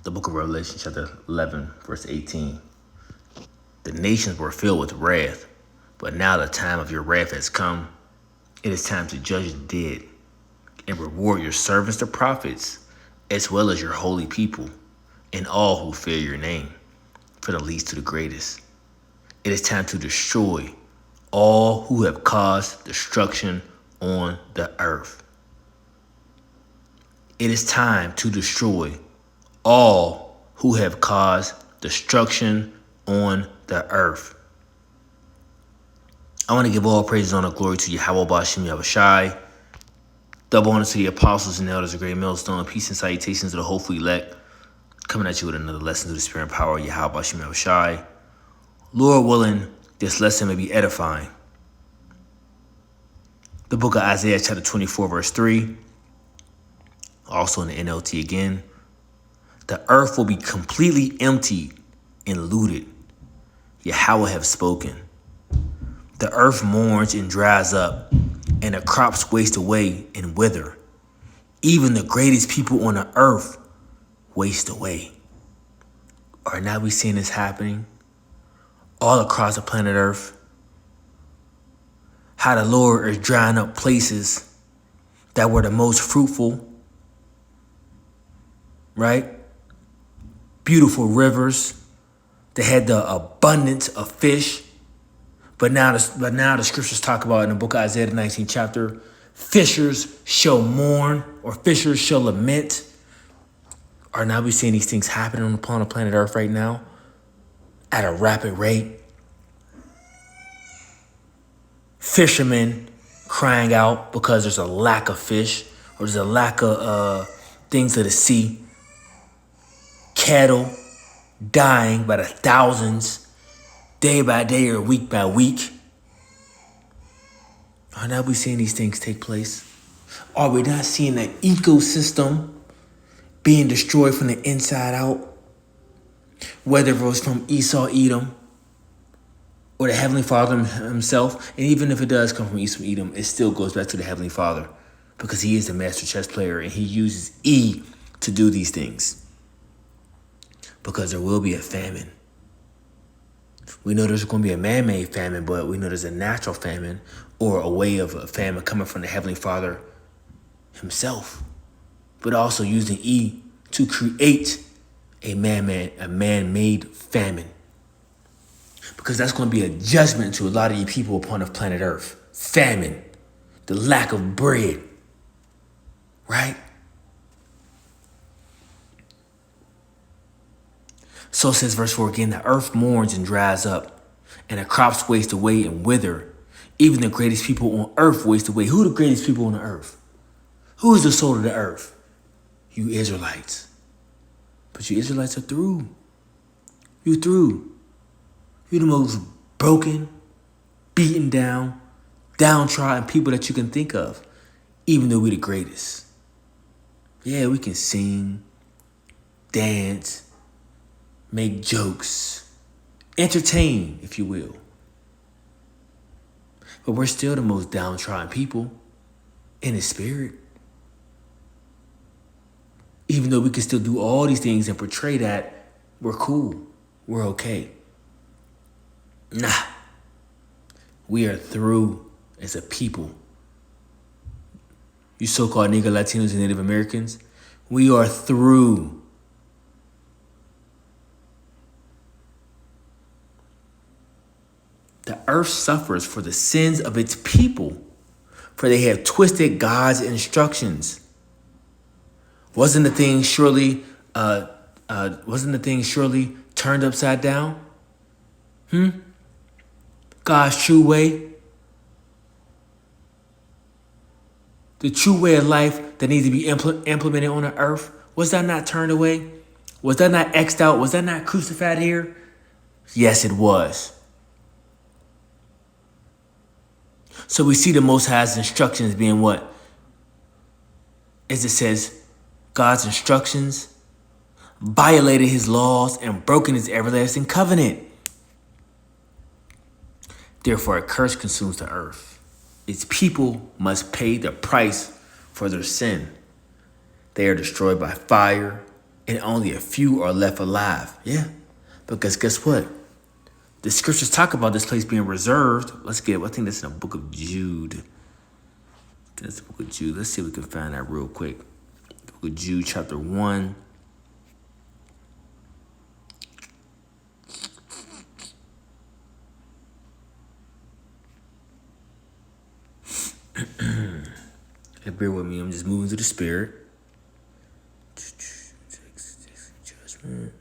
The book of Revelation, chapter 11, verse 18. The nations were filled with wrath, but now the time of your wrath has come. It is time to judge the dead and reward your servants, the prophets, as well as your holy people, and all who fear your name, from the least to the greatest. It is time to destroy all who have caused destruction on the earth. It is time to destroy all who have caused destruction on the earth. I want to give all praise, honor, glory to Yahweh Bashim Yahushai. Double honor to the apostles and elders of Great Millstone. Peace and salutations to the hopeful elect. Coming at you with another lesson to the spirit and power of Yahweh Bashim Yahushai. Lord willing, this lesson may be edifying. The book of Isaiah chapter 24 verse 3. Also in the NLT again. The earth will be completely emptied and looted. Yahweh have spoken. The earth mourns and dries up, and the crops waste away and wither. Even the greatest people on the earth waste away. Are now we seeing this happening all across the planet Earth? How the Lord is drying up places that were the most fruitful, right? Beautiful rivers that had the abundance of fish. But now the scriptures talk about in the book of Isaiah, the 19th chapter, fishers shall mourn or fishers shall lament. Are now we seeing these things happening upon the planet Earth right now at a rapid rate? Fishermen crying out because there's a lack of fish or there's a lack of things of the sea. Cattle dying by the thousands, day by day or week by week. Are now we seeing these things take place? Are we not seeing the ecosystem being destroyed from the inside out? Whether it was from Esau, Edom, or the Heavenly Father himself. And even if it does come from Esau, Edom, it still goes back to the Heavenly Father because he is the master chess player and he uses E to do these things. Because there will be a famine. We know there's going to be a man-made famine, but we know there's a natural famine or a way of a famine coming from the Heavenly Father himself. But also using E to create a man-made famine. Because that's going to be a judgment to a lot of you people upon the planet Earth. Famine. The lack of bread. Right? So says verse 4 again, the earth mourns and dries up, and the crops waste away and wither. Even the greatest people on earth waste away. Who are the greatest people on the earth? Who is the soul of the earth? You Israelites. But you Israelites are through. You're through. You're the most broken, beaten down, downtrodden people that you can think of, even though we're the greatest. Yeah, we can sing, dance, make jokes, entertain, if you will. But we're still the most downtrodden people in the spirit. Even though we can still do all these things and portray that we're cool, we're okay. Nah, we are through as a people. You so-called Negro, Latinos, and Native Americans, we are through. The earth suffers for the sins of its people, for they have twisted God's instructions. Wasn't the thing surely turned upside down? God's true way. The true way of life that needs to be implemented on the earth. Was that not turned away? Was that not X'd out? Was that not crucified here? Yes, it was. So we see the Most High's instructions being what? As it says, God's instructions violated his laws and broken his everlasting covenant. Therefore, a curse consumes the earth. Its people must pay the price for their sin. They are destroyed by fire, and only a few are left alive. Yeah, because guess what? The scriptures talk about this place being reserved. I think that's in the book of Jude. That's the book of Jude. Let's see if we can find that real quick. The book of Jude, chapter 1. Hey, bear with me. I'm just moving through the spirit. Judgment.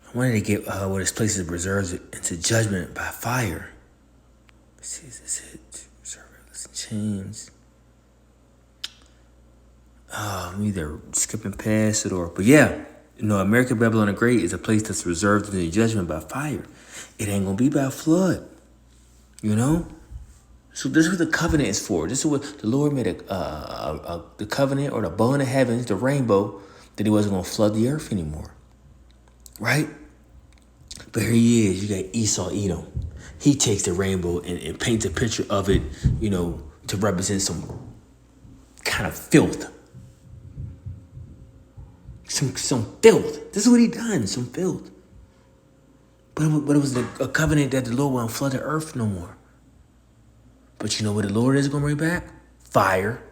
I wanted to get where this place is reserved into judgment by fire. Let's see, is this it? Reserve in chains. I'm either skipping past it or, but yeah, America, Babylon the Great is a place that's reserved into judgment by fire. It ain't gonna be by flood, So this is what the covenant is for. This is what the Lord made the covenant, or the bow in the heavens, the rainbow, that he wasn't gonna flood the earth anymore, right? But here he is. You got Esau, Edom. He takes the rainbow and paints a picture of it, to represent some kind of filth. Some filth. This is what he done. Some filth. But it was a covenant that the Lord won't flood the earth no more. But you know what the Lord is going to bring back? Fire.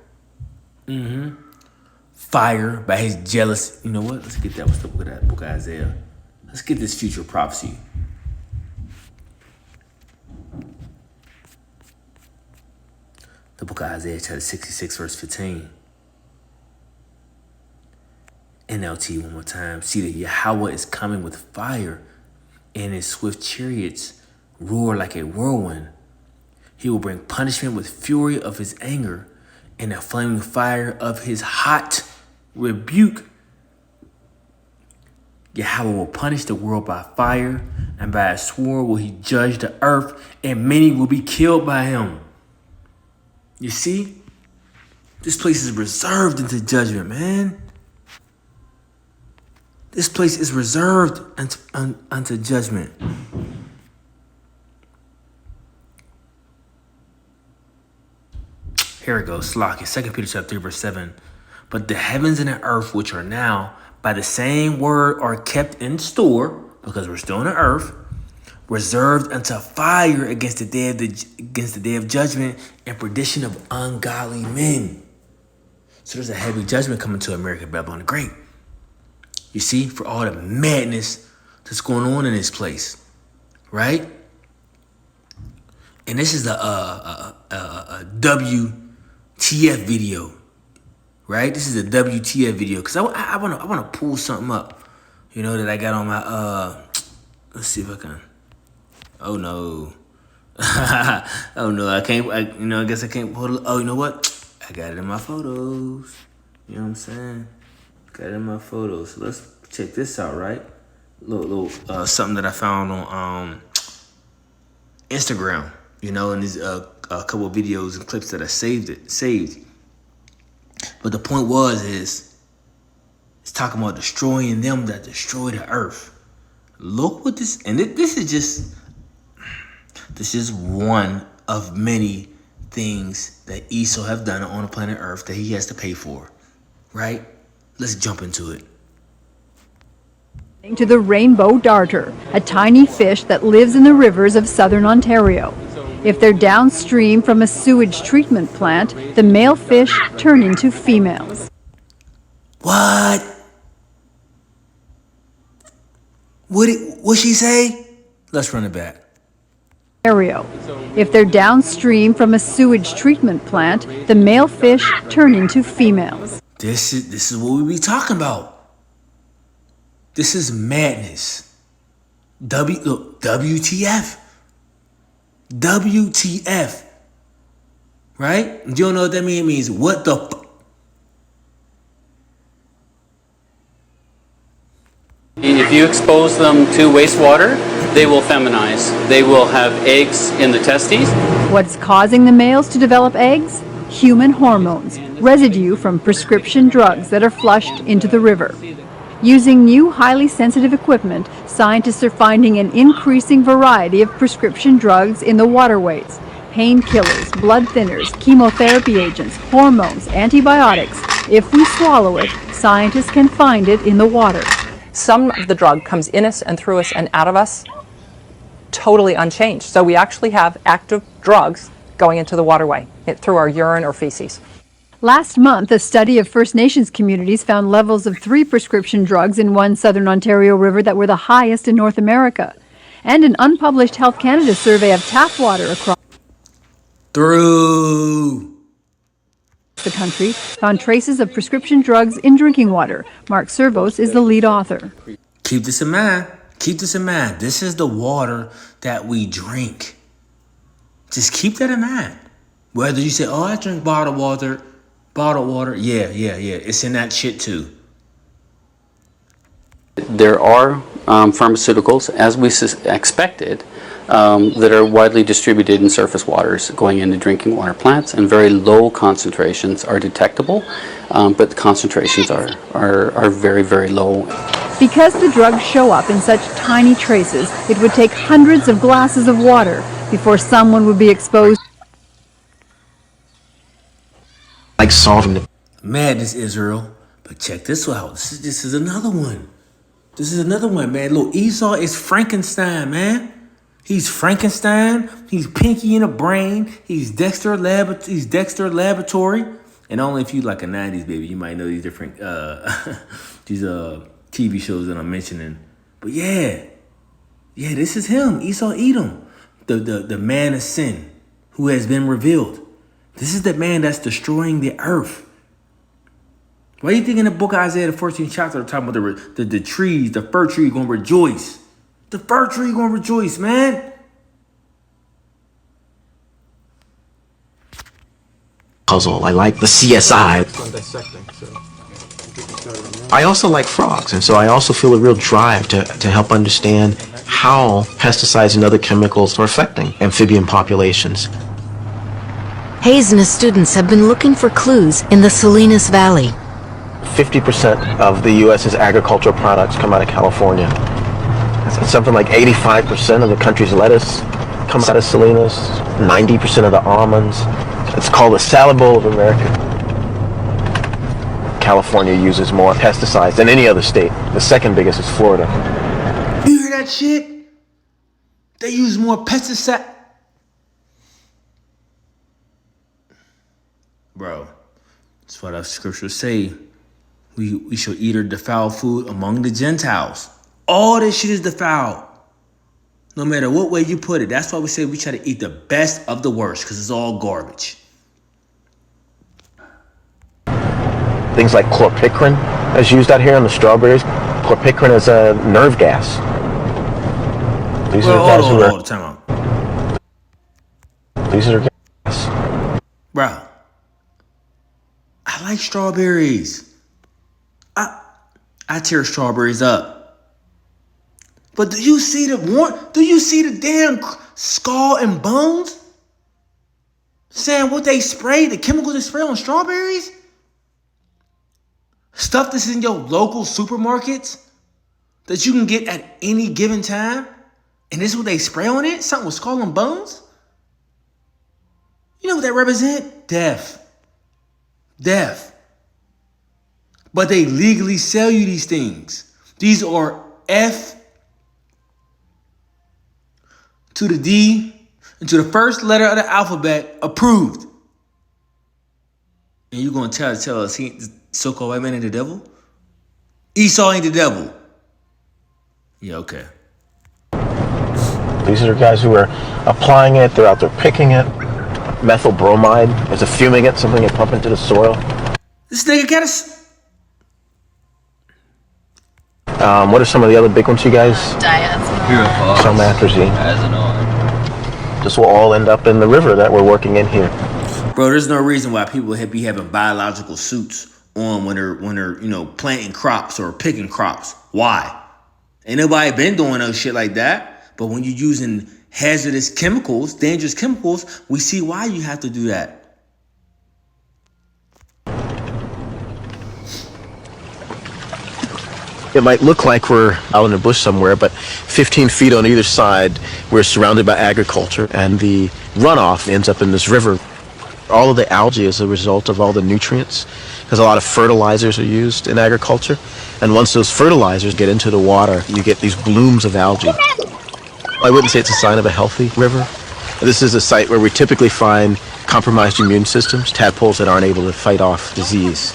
Fire by his jealous. You know what? Let's get that. What's the book of that? Book of Isaiah. Let's get this future prophecy. The book of Isaiah, chapter 66, verse 15. NLT one more time. See that Yahweh is coming with fire, and his swift chariots roar like a whirlwind. He will bring punishment with fury of his anger and the flaming fire of his hot rebuke. Yahweh will punish the world by fire, and by a sword will he judge the earth, and many will be killed by him. You see? This place is reserved into judgment, man. This place is reserved unto judgment. Here it goes, Slocky, 2 Peter chapter 3, verse 7. But the heavens and the earth, which are now by the same word, are kept in store, because we're still on the earth, reserved unto fire against the day of judgment and perdition of ungodly men. So there's a heavy judgment coming to America, Babylon the Great. You see, for all the madness that's going on in this place, right? And this is a WTF video, right? This is a WTF video, because I want to pull something up, that I got on my let's see if I can. Oh no. Oh no, I can't. I guess I can't pull it. Oh, you know what? I got it in my photos. You know what I'm saying? Got it in my photos. So let's check this out, right? Little something that I found on Instagram. And these a couple of videos and clips that I saved. But the point is it's talking about destroying them that destroy the earth. Look what this, and this is one of many things that Esau have done on the planet Earth that he has to pay for, right? Let's jump into it. To the rainbow darter, a tiny fish that lives in the rivers of southern Ontario. If they're downstream from a sewage treatment plant, the male fish turn into females. What? What'd she say? Let's run it back. If they're downstream from a sewage treatment plant, the male fish turn into females. This is what we be talking about. This is madness. WTF. WTF. Right? You don't know what that means? It means what the If you expose them to wastewater, they will feminize. They will have eggs in the testes. What's causing the males to develop eggs? Human hormones, residue from prescription drugs that are flushed into the river. Using new highly sensitive equipment, scientists are finding an increasing variety of prescription drugs in the waterways. Painkillers, blood thinners, chemotherapy agents, hormones, antibiotics. If we swallow it, scientists can find it in the water. Some of the drug comes in us and through us and out of us totally unchanged. So we actually have active drugs going into the waterway through our urine or feces. Last month, a study of First Nations communities found levels of 3 prescription drugs in one southern Ontario river that were the highest in North America. And an unpublished Health Canada survey of tap water across Through. the country found traces of prescription drugs in drinking water. Mark Servos is the lead author. Keep this in mind. Keep this in mind. This is the water that we drink. Just keep that in mind. Whether you say, oh, I drink bottled water. Yeah. It's in that shit too. There are pharmaceuticals, as we expected, that are widely distributed in surface waters going into drinking water plants, and very low concentrations are detectable, but the concentrations are very, very low. Because the drugs show up in such tiny traces, it would take hundreds of glasses of water before someone would be exposed. Like solving the Madness, Israel. But check this out. This is another one. This is another one, man. Look, Esau is Frankenstein, man. He's Frankenstein. He's Pinky in the brain. He's Dexter Laboratory. And only if you like a 90s baby, you might know these different these TV shows that I'm mentioning. But yeah, this is him, Esau Edom, the man of sin who has been revealed. This is the man that's destroying the earth. Why do you think in the book of Isaiah, the 14th chapter, they're talking about the trees, the fir tree going to rejoice? The fir tree going to rejoice, man. puzzle. I like the CSI. I also like frogs, and so I also feel a real drive to help understand how pesticides and other chemicals are affecting amphibian populations. Hayes and his students have been looking for clues in the Salinas Valley. 50% of the U.S.'s agricultural products come out of California. It's something like 85% of the country's lettuce comes out of Salinas, 90% of the almonds. It's called the salad bowl of America. California uses more pesticides than any other state. The second biggest is Florida. You hear that shit? They use more pesticide. Bro, that's what our scriptures say. We shall eat or defile food among the Gentiles. All this shit is defiled. No matter what way you put it. That's why we say we try to eat the best of the worst, because it's all garbage. Things like chlorpicrin is used out here in the strawberries. Chlorpicrin is a nerve gas. These are guys who are... Time out. These are gas. Bro, I like strawberries. I tear strawberries up. But do you see the damn skull and bones? Saying what they spray, the chemicals they spray on strawberries? Stuff that's in your local supermarkets that you can get at any given time? And this is what they spray on it? Something with skull and bones? You know what that represent? Death. Death. But they legally sell you these things. These are F to the D and to the first letter of the alphabet approved. And you're going to tell us he, the so-called white man ain't the devil? Esau ain't the devil. Yeah, okay. These are guys who are applying it. They're out there picking it. Methyl bromide is a fumigant, something they pump into the soil. This nigga got us. What are some of the other big ones, you guys? Diazepam. Somatoxazine. This will all end up in the river that we're working in here. Bro, there's no reason why people be having biological suits on when they're planting crops or picking crops. Why? Ain't nobody been doing no shit like that. But when you're using hazardous chemicals, dangerous chemicals, we see why you have to do that. It might look like we're out in a bush somewhere, but 15 feet on either side, we're surrounded by agriculture, and the runoff ends up in this river. All of the algae is a result of all the nutrients, because a lot of fertilizers are used in agriculture. And once those fertilizers get into the water, you get these blooms of algae. I wouldn't say it's a sign of a healthy river. This is a site where we typically find compromised immune systems, tadpoles that aren't able to fight off disease.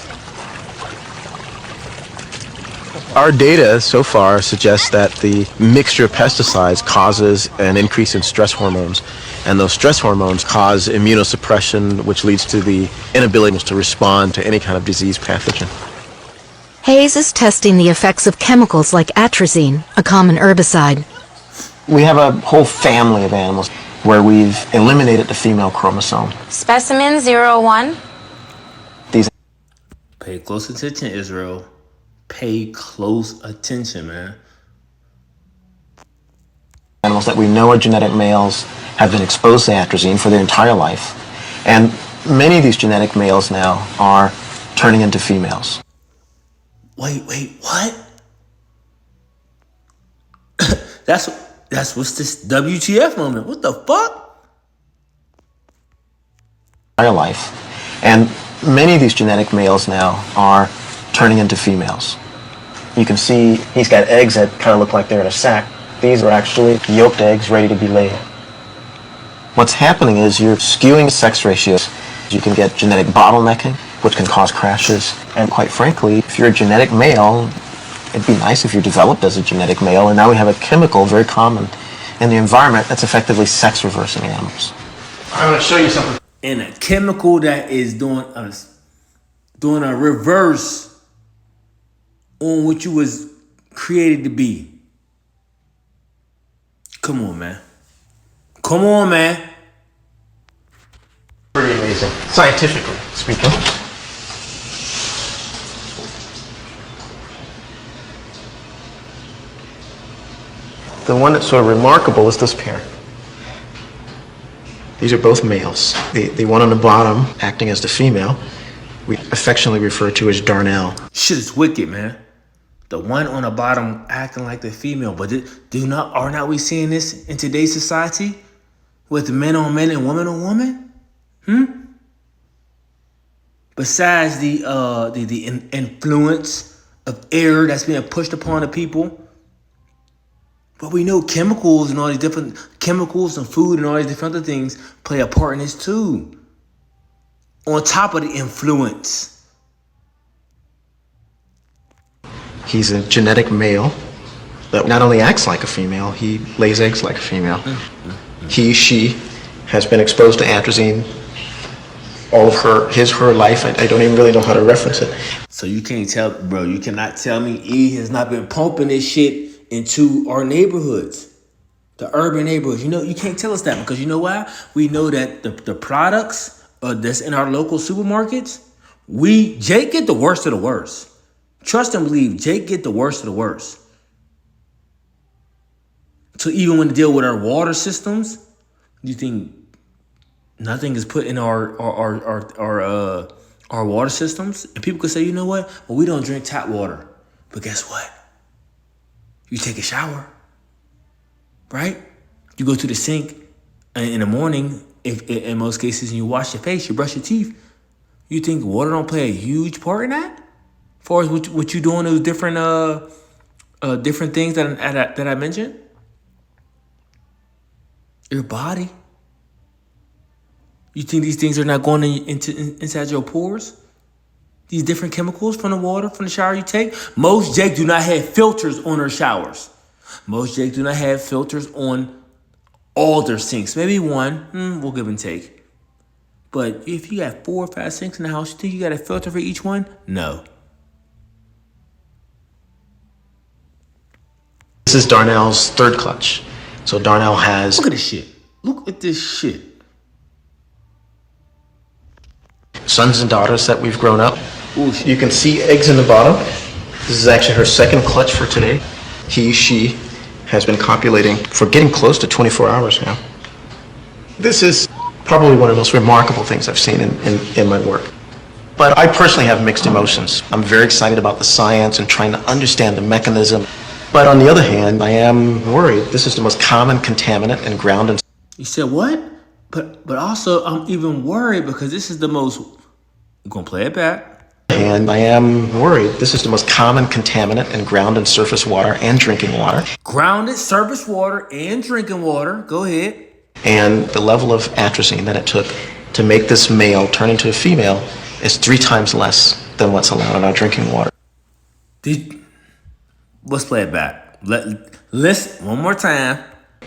Our data so far suggests that the mixture of pesticides causes an increase in stress hormones, and those stress hormones cause immunosuppression, which leads to the inability to respond to any kind of disease pathogen. Hayes is testing the effects of chemicals like atrazine, a common herbicide. We have a whole family of animals where we've eliminated the female chromosome. Specimen 01. These Pay close attention, Israel. Pay close attention, man. animals that we know are genetic males have been exposed to atrazine for their entire life. And many of these genetic males now are turning into females. Wait, what? That's what's this WTF moment? What the fuck? Entire life. And many of these genetic males now are turning into females. You can see he's got eggs that kind of look like they're in a sack. These are actually yolked eggs ready to be laid. What's happening is you're skewing sex ratios. You can get genetic bottlenecking, which can cause crashes. And quite frankly, if you're a genetic male, it'd be nice if you're developed as a genetic male. And now we have a chemical very common in the environment that's effectively sex reversing animals. I want to show you something. And a chemical that is doing a reverse on what you was created to be. Come on, man. Pretty amazing, scientifically speaking. The one that's sort of remarkable is this pair. These are both males. The one on the bottom, acting as the female, we affectionately refer to as Darnell. Shit is wicked, man. The one on the bottom acting like the female, but are not we seeing this in today's society with men on men and woman on woman? Besides the influence of air that's being pushed upon the people, but we know chemicals and all these different chemicals and food and all these different other things play a part in this too. On top of the influence. He's a genetic male that not only acts like a female, he lays eggs like a female. She has been exposed to atrazine all of her life. I don't even really know how to reference it. So you cannot tell me E has not been pumping this shit into our neighborhoods, the urban neighborhoods. You can't tell us that because you know why? We know that the products that's in our local supermarkets, Jake get the worst of the worst. Trust and believe, Jake get the worst of the worst. So even when to deal with our water systems, you think nothing is put in our water systems? And people could say, you know what? Well, we don't drink tap water. But guess what? You take a shower, right? You go to the sink in the morning, if in most cases, and you wash your face, you brush your teeth. You think water don't play a huge part in that? As far as what you doing, those different things that I mentioned, your body. You think these things are not going inside your pores? These different chemicals from the water, from the shower you take. Most Jake do not have filters on their showers. Most Jake do not have filters on all their sinks. Maybe one, we'll give and take. But if you got 4 or 5 sinks in the house, you think you got a filter for each one? No. This is Darnell's third clutch. So Darnell has... Look at this shit. Look at this shit. Sons and daughters that we've grown up. Ooh, You can see eggs in the bottom. This is actually her second clutch for today. She has been copulating for getting close to 24 hours now. This is probably one of the most remarkable things I've seen in my work. But I personally have mixed emotions. I'm very excited about the science and trying to understand the mechanism. But on the other hand, I am worried. This is the most common contaminant in ground and... You said what? But also, I'm even worried because this is the most... I'm going to play it back. And I am worried. This is the most common contaminant in ground and surface water and drinking water. Grounded surface water and drinking water. Go ahead. And the level of atrazine that it took to make this male turn into a female is 3 times less than what's allowed in our drinking water. Let's play it back. Listen one more time.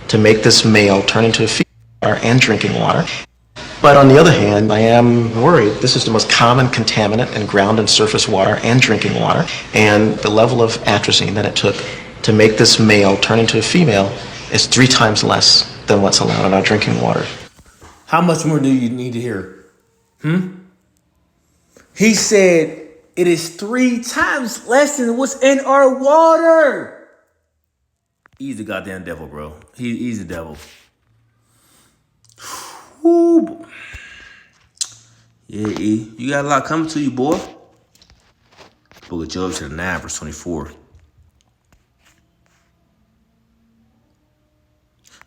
To make this male turn into a female and drinking water. But on the other hand, I am worried. This is the most common contaminant in ground and surface water and drinking water. And the level of atrazine that it took to make this male turn into a female is 3 times less than what's allowed in our drinking water. How much more do you need to hear? He said it is 3 times less than what's in our water. He's the goddamn devil, bro. He's the devil. Ooh. Yeah, E. You got a lot coming to you, boy. Book of Job chapter 9, verse 24.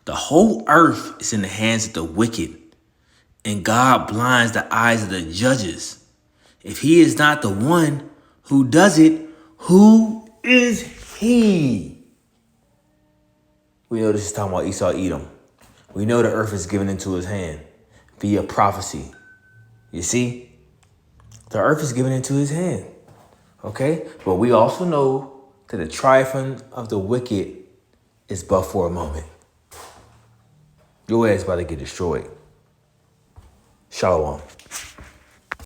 The whole earth is in the hands of the wicked, and God blinds the eyes of the judges. If he is not the one who does it, who is he? We know this is talking about Esau Edom. We know the earth is given into his hand via prophecy. You see? The earth is given into his hand. Okay? But we also know that the triumphing of the wicked is but for a moment. Your ass about to get destroyed. Shalom.